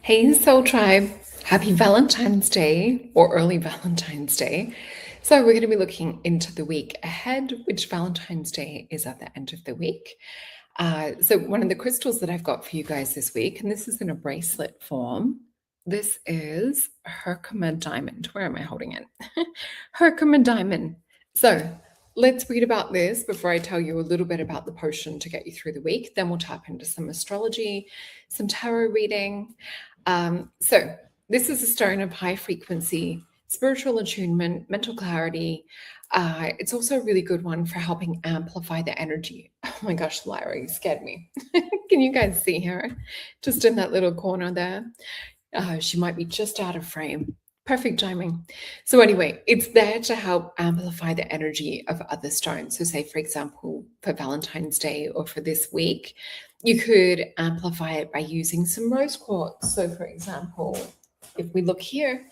Hey, Soul Tribe. Happy Valentine's Day or early Valentine's Day. So, we're going to be looking into the week ahead, which Valentine's Day is at the end of the week. So, one of the crystals that I've got for you guys this week, and this is in a bracelet form, this is Herkimer Diamond. Where am I holding it? Herkimer Diamond. So, let's read about this before I tell you a little bit about the potion to get you through the week. Then we'll tap into some astrology, some tarot reading. So this is a stone of high frequency, spiritual attunement, mental clarity. It's also a really good one for helping amplify the energy. Oh my gosh, Lyra, you scared me. Can you guys see her? Just in that little corner there. She might be just out of frame. Perfect timing. So anyway, it's there to help amplify the energy of other stones. So say, for example, for Valentine's Day or for this week, you could amplify it by using some rose quartz. So for example, if we look here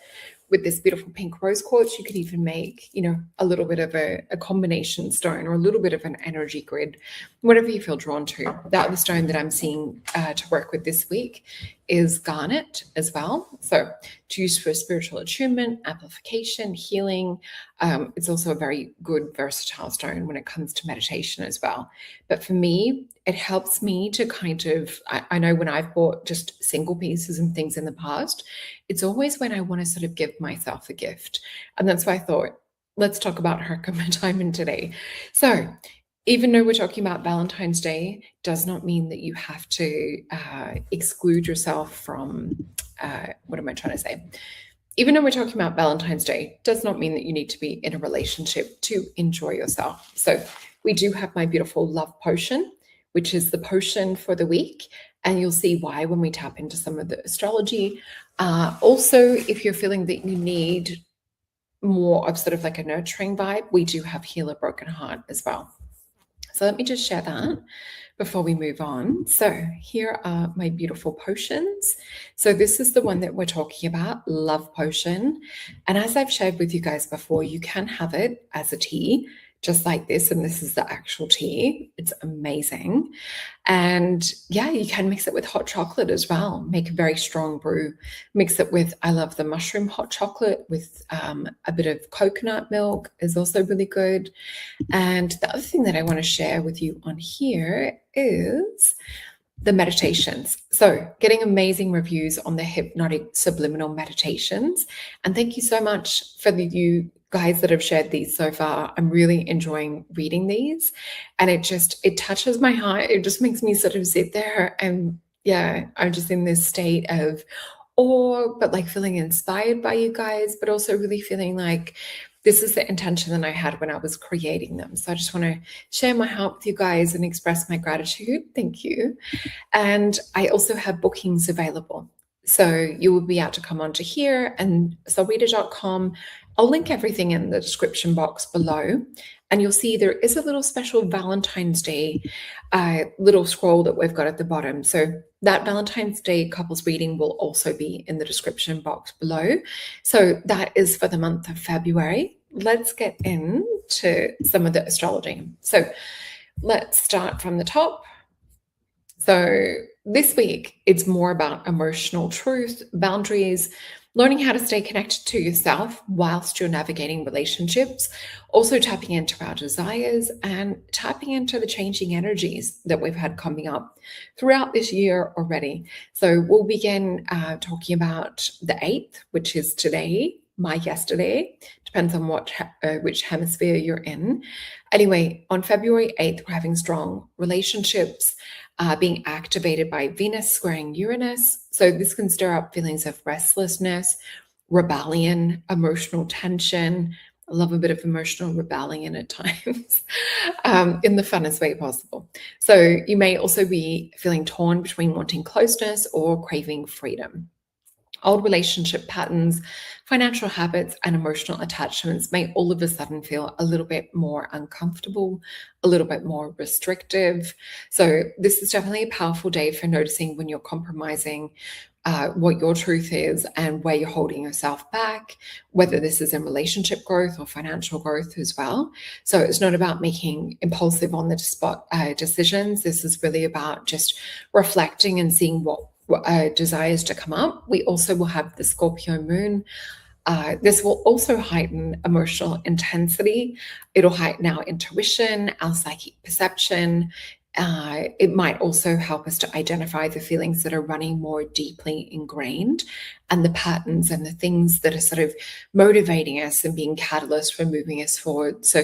with this beautiful pink rose quartz, you could even make, a little bit of a combination stone or a little bit of an energy grid, whatever you feel drawn to. That other stone that I'm seeing to work with this week is garnet as well. So to use for spiritual attunement, amplification, healing. It's also a very good versatile stone when it comes to meditation as well. But for me, it helps me to kind of, I know when I've bought just single pieces and things in the past, it's always when I want to sort of give myself a gift. And that's why I thought, let's talk about Herkimer Diamond today. So even though we're talking about Valentine's Day, does not mean that you have to exclude yourself from, what am I trying to say? Even though we're talking about Valentine's Day, does not mean that you need to be in a relationship to enjoy yourself. So we do have my beautiful love potion, which is the potion for the week. And you'll see why when we tap into some of the astrology. Also, if you're feeling that you need more of sort of like a nurturing vibe, we do have Heal a Broken Heart as well. So let me just share that before we move on. So here are my beautiful potions. So this is the one that we're talking about, Love Potion. And as I've shared with you guys before, you can have it as a tea, just like this. And this is the actual tea. It's amazing. And yeah, you can mix it with hot chocolate as well. Make a very strong brew. Mix it with, I love the mushroom hot chocolate with a bit of coconut milk is also really good. And the other thing that I want to share with you on here is the meditations. So getting amazing reviews on the Hypnotic Subliminal meditations. And thank you so much for you guys that have shared these so far. I'm really enjoying reading these, and it touches my heart. It just makes me sort of sit there and yeah, I'm just in this state of awe, but like feeling inspired by you guys, but also really feeling like this is the intention that I had when I was creating them. So I just want to share my heart with you guys and express my gratitude. Thank you. And I also have bookings available. So you will be able to come onto here and solreta.com. I'll link everything in the description box below. And you'll see there is a little special Valentine's Day little scroll that we've got at the bottom. So that Valentine's Day couples reading will also be in the description box below. So that is for the month of February. Let's get into some of the astrology. So let's start from the top. So this week, it's more about emotional truth, boundaries, learning how to stay connected to yourself whilst you're navigating relationships, also tapping into our desires and tapping into the changing energies that we've had coming up throughout this year already. So we'll begin talking about the 8th, which is today, my yesterday, depends on which hemisphere you're in. Anyway, on February 8th, we're having strong relationships, being activated by Venus squaring Uranus. So this can stir up feelings of restlessness, rebellion, emotional tension. I love a bit of emotional rebellion at times in the funnest way possible. So you may also be feeling torn between wanting closeness or craving freedom. Old relationship patterns, financial habits, and emotional attachments may all of a sudden feel a little bit more uncomfortable, a little bit more restrictive. So this is definitely a powerful day for noticing when you're compromising what your truth is and where you're holding yourself back, whether this is in relationship growth or financial growth as well. So it's not about making impulsive on the spot decisions. This is really about just reflecting and seeing what desires to come up. We also will have the Scorpio moon. This will also heighten emotional intensity. It'll heighten our intuition, our psychic perception. It might also help us to identify the feelings that are running more deeply ingrained and the patterns and the things that are sort of motivating us and being catalysts for moving us forward. So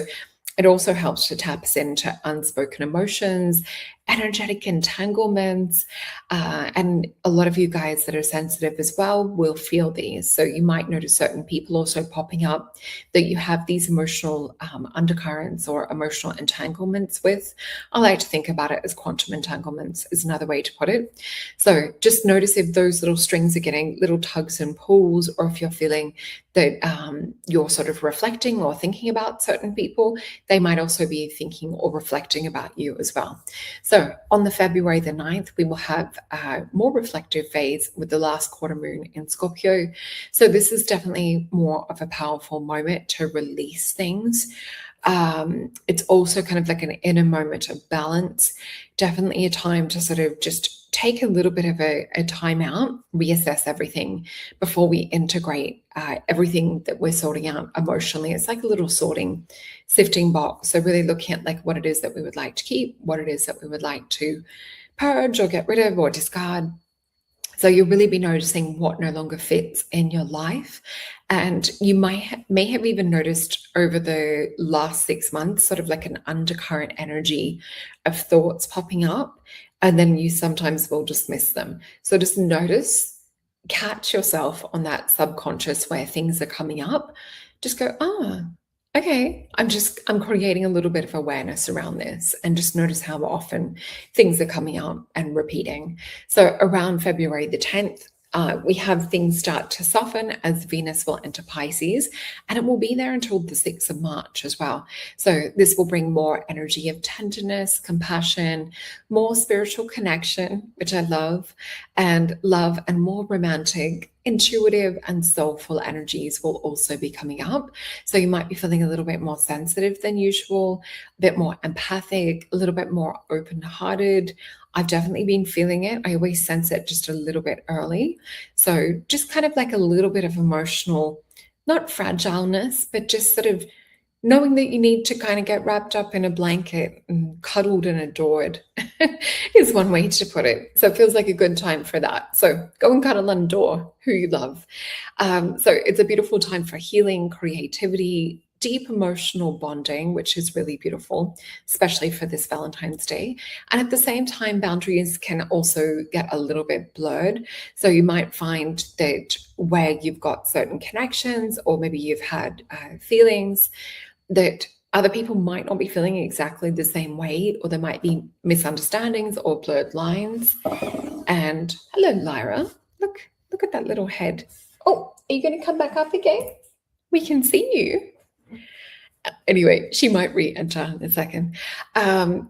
it also helps to tap us into unspoken emotions, energetic entanglements, and a lot of you guys that are sensitive as well will feel these. So you might notice certain people also popping up that you have these emotional undercurrents or emotional entanglements with. I like to think about it as quantum entanglements is another way to put it. So just notice if those little strings are getting little tugs and pulls, or if you're feeling that you're sort of reflecting or thinking about certain people, they might also be thinking or reflecting about you as well. So on the February the 9th, we will have a more reflective phase with the last quarter moon in Scorpio. So this is definitely more of a powerful moment to release things. It's also kind of like an inner moment of balance, definitely a time to sort of just take a little bit of a time out, reassess everything before we integrate everything that we're sorting out emotionally. It's like a little sorting, sifting box. So really looking at like what it is that we would like to keep, what it is that we would like to purge or get rid of or discard. So you'll really be noticing what no longer fits in your life. And you may have even noticed over the last 6 months, sort of like an undercurrent energy of thoughts popping up, and then you sometimes will dismiss them. So just notice, catch yourself on that subconscious where things are coming up. Just go, okay, I'm creating a little bit of awareness around this, and just notice how often things are coming up and repeating. So around February the 10th, we have things start to soften as Venus will enter Pisces, and it will be there until the 6th of March as well. So this will bring more energy of tenderness, compassion, more spiritual connection, which I love, and more romantic, intuitive and soulful energies will also be coming up. So you might be feeling a little bit more sensitive than usual, a bit more empathic, a little bit more open-hearted. I've definitely been feeling it. I always sense it just a little bit early. So just kind of like a little bit of emotional, not fragileness, but just sort of knowing that you need to kind of get wrapped up in a blanket and cuddled and adored is one way to put it. So it feels like a good time for that. So go and cuddle and adore who you love. So it's a beautiful time for healing, creativity, deep emotional bonding, which is really beautiful, especially for this Valentine's Day. And at the same time, boundaries can also get a little bit blurred. So you might find that where you've got certain connections, or maybe you've had feelings that other people might not be feeling exactly the same way, or there might be misunderstandings or blurred lines. And hello, Lyra. Look at that little head. Oh, are you going to come back up again? We can see you. Anyway, she might re-enter in a second.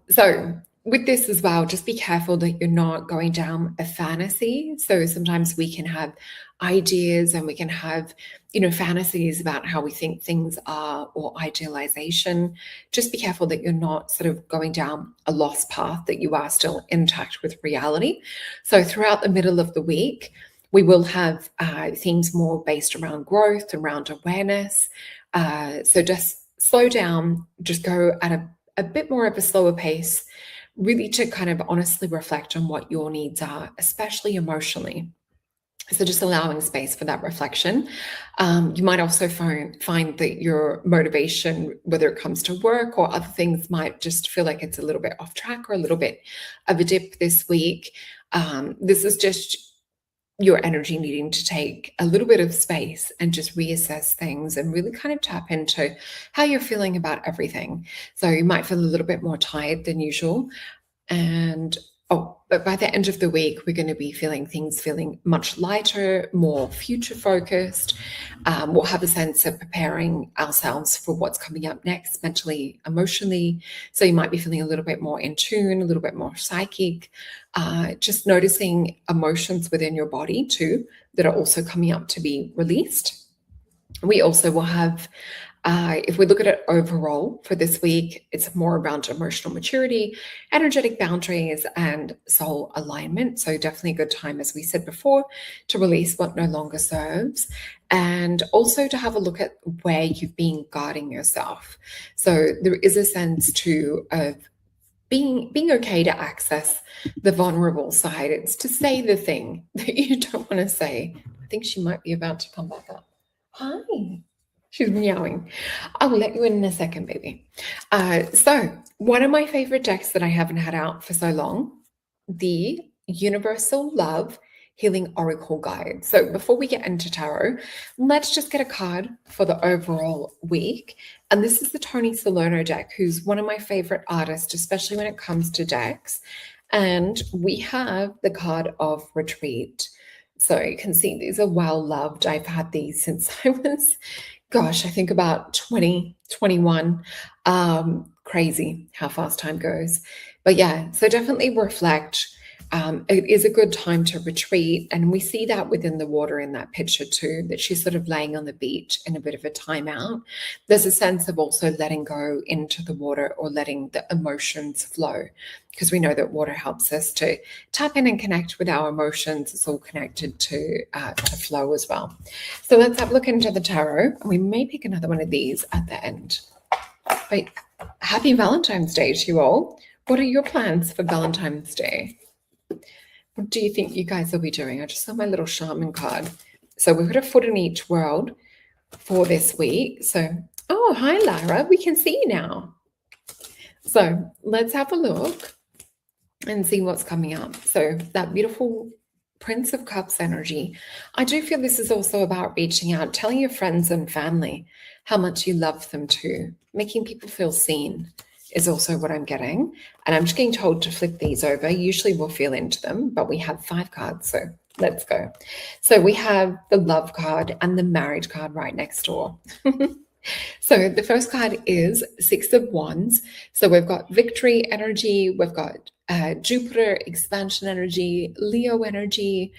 So with this as well, just be careful that you're not going down a fantasy. So sometimes we can have ideas and we can have, fantasies about how we think things are, or idealization. Just be careful that you're not sort of going down a lost path, that you are still intact with reality. So throughout the middle of the week, we will have themes more based around growth, around awareness. So just slow down, just go at a bit more of a slower pace, really to kind of honestly reflect on what your needs are, especially emotionally. So just allowing space for that reflection. You might also find that your motivation, whether it comes to work or other things, might just feel like it's a little bit off track or a little bit of a dip this week. This is just your energy needing to take a little bit of space and just reassess things and really kind of tap into how you're feeling about everything. So you might feel a little bit more tired than usual. But by the end of the week, we're going to be feeling much lighter, more future focused. We'll have a sense of preparing ourselves for what's coming up next, mentally, emotionally. So you might be feeling a little bit more in tune, a little bit more psychic, just noticing emotions within your body too that are also coming up to be released. We also will have If we look at it overall for this week, it's more around emotional maturity, energetic boundaries, and soul alignment. So definitely a good time, as we said before, to release what no longer serves, and also to have a look at where you've been guarding yourself. So there is a sense too of being okay to access the vulnerable side. It's to say the thing that you don't want to say. I think she might be about to come back up. Hi. She's meowing. I'll let you in a second, baby. So one of my favorite decks that I haven't had out for so long, the Universal Love Healing Oracle Guide. So before we get into tarot, let's just get a card for the overall week. And this is the Tony Salerno deck, who's one of my favorite artists, especially when it comes to decks. And we have the card of Retreat. So you can see these are well loved. I've had these since I was, gosh, I think about 2021. Crazy how fast time goes. But yeah, so definitely reflect. It is a good time to retreat. And we see that within the water in that picture too, that she's sort of laying on the beach in a bit of a timeout. There's a sense of also letting go into the water or letting the emotions flow, because we know that water helps us to tap in and connect with our emotions. It's all connected to flow as well. So let's have a look into the tarot. We may pick another one of these at the end. But happy Valentine's Day to you all. What are your plans for Valentine's Day? What do you think you guys will be doing? I just saw my little shaman card. So we've got a foot in each world for this week. So, oh, hi, Lara. We can see you now. So let's have a look and see what's coming up. So that beautiful Prince of Cups energy. I do feel this is also about reaching out, telling your friends and family how much you love them too. Making people feel seen is also what I'm getting. And I'm just getting told to flip these over. Usually we'll feel into them, but we have 5 cards, so let's go. So we have the love card and the marriage card right next door. So the first card is 6 of Wands. So we've got victory energy, we've got Jupiter, expansion energy, Leo energy.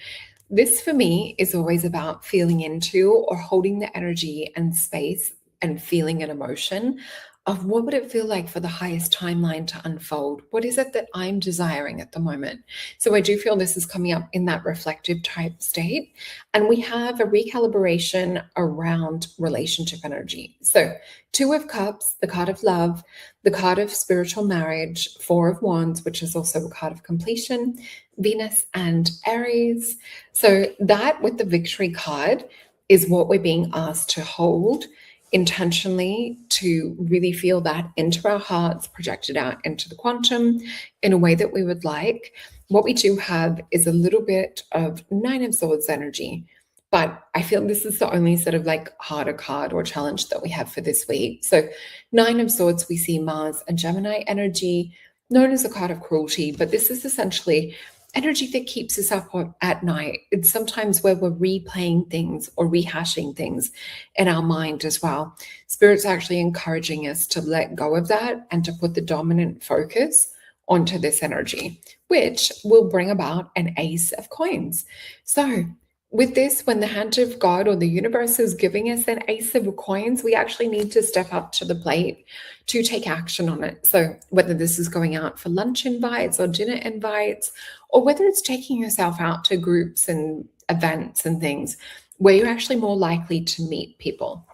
This for me is always about feeling into or holding the energy and space and feeling an emotion of what would it feel like for the highest timeline to unfold? What is it that I'm desiring at the moment? So I do feel this is coming up in that reflective type state. And we have a recalibration around relationship energy. So 2 of Cups, the card of love, the card of spiritual marriage, 4 of Wands, which is also a card of completion, Venus and Aries. So that with the victory card is what we're being asked to hold intentionally, to really feel that into our hearts, projected out into the quantum in a way that we would like. What we do have is a little bit of 9 of Swords energy, but I feel this is the only sort of like harder card or challenge that we have for this week. So 9 of Swords, we see Mars and Gemini energy, known as a card of cruelty, but this is essentially energy that keeps us up at night. It's sometimes where we're replaying things or rehashing things in our mind as well. Spirit's actually encouraging us to let go of that and to put the dominant focus onto this energy, which will bring about an Ace of Coins. So with this, when the hand of God or the universe is giving us an Ace of Coins, we actually need to step up to the plate to take action on it. So whether this is going out for lunch invites or dinner invites, or whether it's taking yourself out to groups and events and things where you're actually more likely to meet people.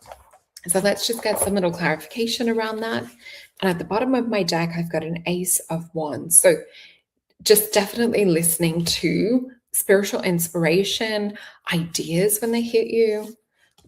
So let's just get some little clarification around that. And at the bottom of my deck, I've got an Ace of Wands. So just definitely listening to spiritual inspiration, ideas when they hit you.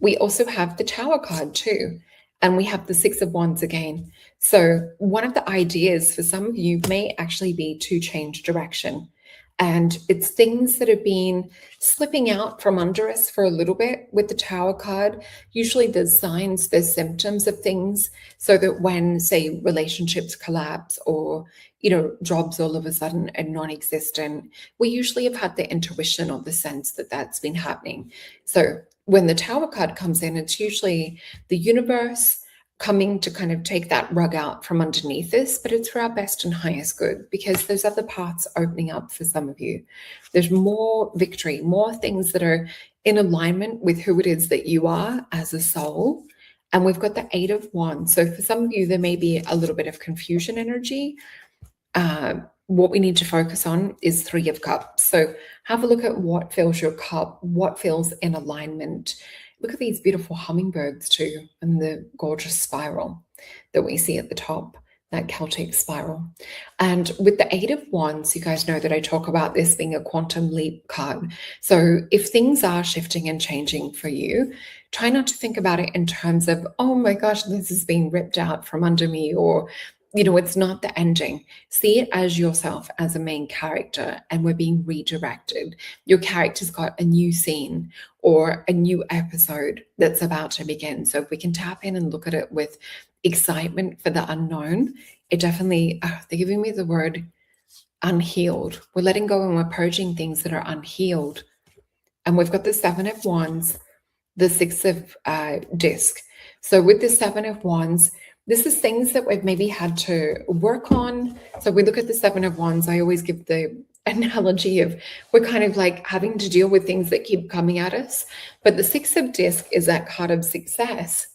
We also have the Tower card too, and we have the 6 of Wands again. So one of the ideas for some of you may actually be to change direction. And it's things that have been slipping out from under us for a little bit with the Tower card. Usually there's signs, there's symptoms of things, so that when, say, relationships collapse or, jobs all of a sudden are non-existent, we usually have had the intuition or the sense that that's been happening. So when the Tower card comes in, it's usually the universe coming to kind of take that rug out from underneath us, but it's for our best and highest good, because there's other paths opening up for some of you. There's more victory, more things that are in alignment with who it is that you are as a soul, And we've got the Eight of Wands. So for some of you, there may be a little bit of confusion energy. What we need to focus on is Three of Cups. So have a look at what fills your cup, what feels in alignment. Look at these beautiful hummingbirds too, and the gorgeous spiral that we see at the top, that Celtic spiral. And with the Eight of Wands, you guys know that I talk about this being a quantum leap card. So if things are shifting and changing for you, try not to think about it in terms of, oh my gosh, this is being ripped out from under me, or it's not the ending. See it as yourself as a main character, and we're being redirected. Your character's got a new scene or a new episode that's about to begin. So if we can tap in and look at it with excitement for the unknown, it definitely, they're giving me the word unhealed. We're letting go and we're purging things that are unhealed. And we've got the Seven of Wands, the Six of Disc. So with the Seven of Wands, this is things that we've maybe had to work on. So we look at the Seven of Wands, I always give the analogy of we're kind of like having to deal with things that keep coming at us. But the Six of Disc is that card of success.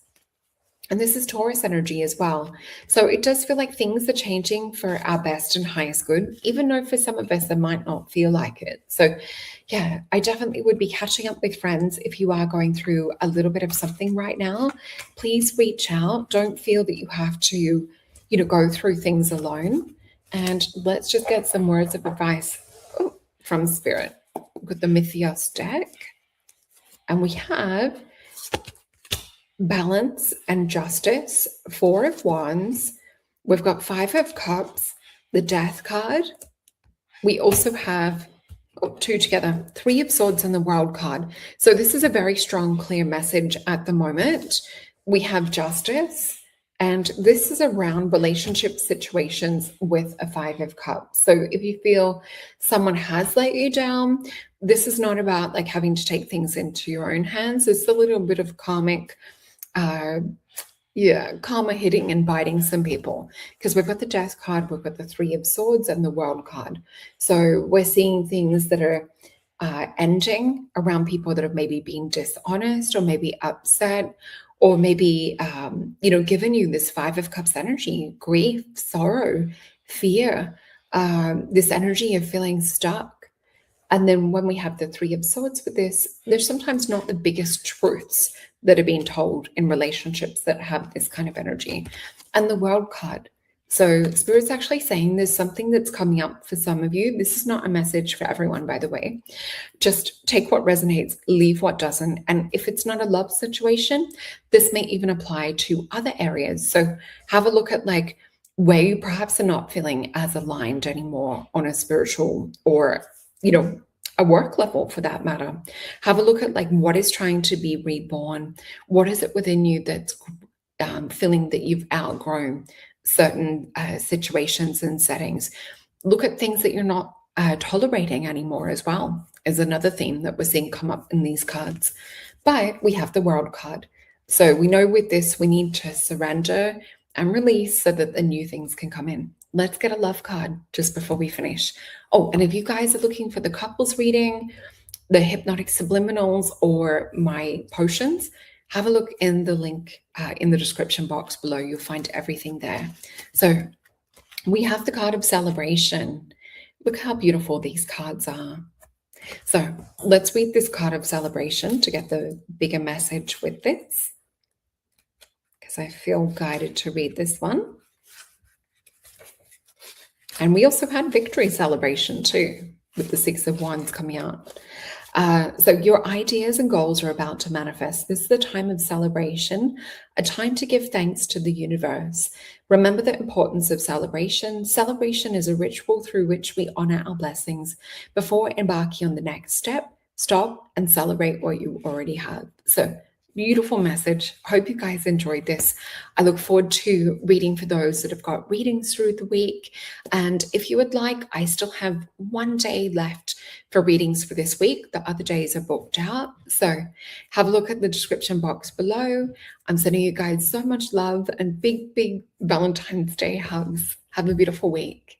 And this is Taurus energy as well. So it does feel like things are changing for our best and highest good, even though for some of us, it might not feel like it. So yeah, I definitely would be catching up with friends. If you are going through a little bit of something right now, please reach out. Don't feel that you have to, go through things alone. And let's just get some words of advice from Spirit. We've got the Mythios deck. And we have Balance and Justice, Four of Wands. We've got Five of Cups, the Death card. We also have two together, Three of Swords and the World card. So this is a very strong, clear message at the moment. We have Justice, and this is around relationship situations with a Five of Cups. So if you feel someone has let you down, this is not about like having to take things into your own hands. It's a little bit of karmic karma hitting and biting some people, because we've got the Death card, we've got the Three of Swords and the World card. So we're seeing things that are ending around people that have maybe been dishonest or maybe upset, or maybe given you this Five of Cups energy, grief, sorrow, fear, this energy of feeling stuck. And then when we have the Three of Swords with this, there's sometimes not the biggest truths that are being told in relationships that have this kind of energy. And the World card. So Spirit's actually saying there's something that's coming up for some of you. This is not a message for everyone, by the way. Just take what resonates, leave what doesn't. And if it's not a love situation, this may even apply to other areas. So have a look at like where you perhaps are not feeling as aligned anymore on a spiritual or a work level for that matter. Have a look at like what is trying to be reborn. What is it within you that's feeling that you've outgrown certain situations and settings. Look at things that you're not tolerating anymore as well, is another theme that we're seeing come up in these cards. But we have the World card. So we know with this, we need to surrender and release so that the new things can come in. Let's get a love card just before we finish. Oh, and if you guys are looking for the couples reading, the Hypnotic Subliminals, or my potions, have a look in the link in the description box below. You'll find everything there. So we have the card of celebration. Look how beautiful these cards are. So let's read this card of celebration to get the bigger message with this, because I feel guided to read this one. And we also had victory celebration too, with the Six of Wands coming out. So your ideas and goals are about to manifest. This is a time of celebration, a time to give thanks to the universe. Remember the importance of celebration. Celebration is a ritual through which we honor our blessings before embarking on the next step. Stop and celebrate what you already have. So beautiful message. Hope you guys enjoyed this. I look forward to reading for those that have got readings through the week. And if you would like, I still have one day left for readings for this week. The other days are booked out. So have a look at the description box below. I'm sending you guys so much love and big, big Valentine's Day hugs. Have a beautiful week.